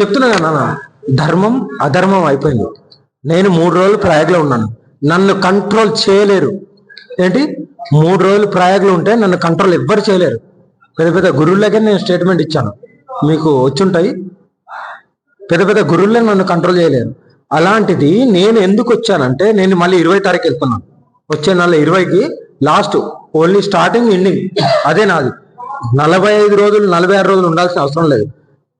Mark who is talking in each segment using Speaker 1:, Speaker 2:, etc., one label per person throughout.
Speaker 1: చెప్తున్నా కదా నాన్న, ధర్మం అధర్మం అయిపోయింది. నేను 3 రోజులు ప్రయాగ్లో ఉన్నాను, నన్ను కంట్రోల్ చేయలేరు. ఏంటి 3 రోజులు ప్రయాగ్లో ఉంటే నన్ను కంట్రోల్ ఎవ్వరు చేయలేరు. పెద్ద పెద్ద గురువులకే నేను స్టేట్మెంట్ ఇచ్చాను, మీకు వచ్చుంటాయి. పెద్ద పెద్ద గురువులే నన్ను కంట్రోల్ చేయలేరు. అలాంటిది నేను ఎందుకు వచ్చానంటే, నేను మళ్ళీ 20 తారీఖు వెళ్తున్నాను, వచ్చే నెల 20కి లాస్ట్, ఓన్లీ స్టార్టింగ్ ఎండింగ్ అదే నాది. 45 రోజులు 46 రోజులు ఉండాల్సిన అవసరం లేదు.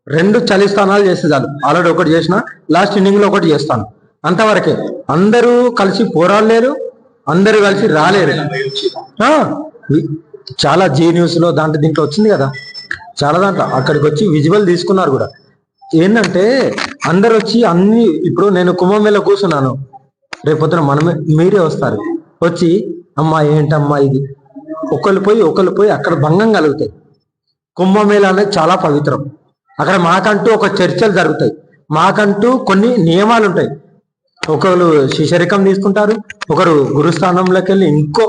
Speaker 1: 2 చలి స్థానాలు చేస్తే చాలు. ఆల్రెడీ ఒకటి చేసిన, లాస్ట్ ఎండింగ్ లో ఒకటి చేస్తాను, అంతవరకే. అందరూ కలిసి పోరాడలేరు, అందరూ కలిసి రాలేరు. చాలా జీ న్యూస్ లో దీంట్లో వచ్చింది కదా, చాలా దాంట్లో అక్కడికి వచ్చి విజువల్ తీసుకున్నారు కూడా. ఏంటంటే అందరు వచ్చి అన్ని, ఇప్పుడు నేను కుంభమేళ కూర్చున్నాను, రేపొద్దున మీరే వస్తారు వచ్చి, అమ్మా ఏంటమ్మా ఇది, ఒకళ్ళు పోయి అక్కడ భంగం కలుగుతాయి. కుంభమేళ అనేది చాలా పవిత్రం. అక్కడ మాకంటూ ఒక చర్చలు జరుగుతాయి, మాకంటూ కొన్ని నియమాలు ఉంటాయి. ఒకరు శిశరికం తీసుకుంటారు, ఒకరు గురుస్థానంలోకి వెళ్ళి ఇంకో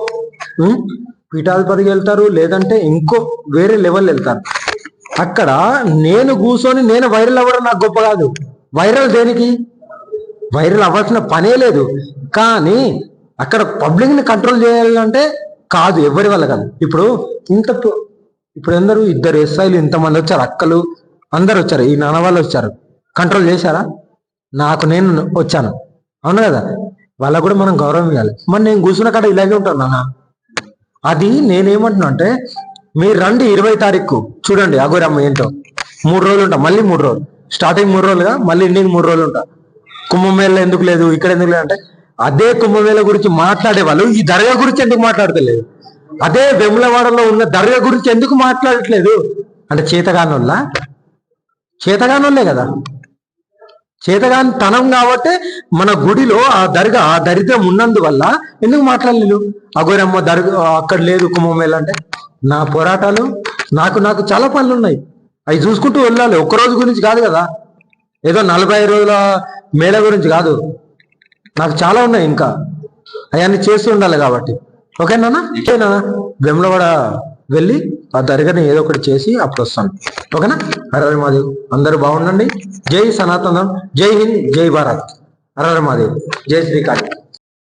Speaker 1: పీఠాధిపతికి వెళ్తారు, లేదంటే ఇంకో వేరే లెవెల్ వెళ్తారు. అక్కడ నేను కూర్చొని నేను వైరల్ అవ్వడం నాకు గొప్ప కాదు. వైరల్ దేనికి? వైరల్ అవ్వాల్సిన పనే లేదు. కానీ అక్కడ పబ్లిక్ ని కంట్రోల్ చేయాలంటే కాదు, ఎవరి వల్ల కాదు. ఇప్పుడు అందరూ 2 ఎస్ఐలు ఇంతమంది వచ్చారు, అక్కలు అందరు వచ్చారు, ఈ నాన్న వాళ్ళు వచ్చారు, కంట్రోల్ చేశారా? నేను వచ్చాను, అవును కదా. వాళ్ళకు కూడా మనం గౌరవం ఇవ్వాలి. మరి నేను కూర్చున్న కాడ ఇలాగే ఉంటాను నాన్న. అది నేనేమంటున్నా అంటే, మీరు రండి 20 తారీఖు చూడండి అఘోరమ్మ ఏంటో. 3 రోజులు ఉంటా, మళ్ళీ 3 రోజులు, స్టార్టింగ్ 3 రోజులుగా, మళ్ళీ ఎండింగ్ 3 రోజులు ఉంటా. కుంభమేళ ఎందుకు లేదు, ఇక్కడ ఎందుకు లేదు అంటే, అదే కుంభమేళ గురించి మాట్లాడే వాళ్ళు ఈ దర్గా గురించి ఎందుకు మాట్లాడతలేదు? అదే వెములవాడలో ఉన్న దర్గా గురించి ఎందుకు మాట్లాడట్లేదు అంటే, చేతగానోళ్ళే కదా. చేతగాని తనం కాబట్టి మన గుడిలో ఆ దరిద్రం ఉన్నందువల్ల ఎందుకు మాట్లాడలేదు? అఘోరమ్మ దర్గా అక్కడ లేదు కుంభమేళ అంటే, నా పోరాటాలు, నాకు చాలా పనులు ఉన్నాయి, అవి చూసుకుంటూ వెళ్ళాలి. ఒక్క రోజు గురించి కాదు కదా, ఏదో 45 రోజుల మేళ గురించి కాదు, నాకు చాలా ఉన్నాయి ఇంకా, అవన్నీ చేస్తూ ఉండాలి కాబట్టి. ఓకేనా? వెములవాడ వెళ్ళి ఆ దర్గాని ఏదో ఒకటి చేసి అప్పుడు వస్తాను. ఓకేనా? హర హర మహాదేవ్. అందరూ బాగుండండి. జై సనాతనం, జై హింద్, జై భారత్. హర హర మహాదేవ్. జై శ్రీకాళి.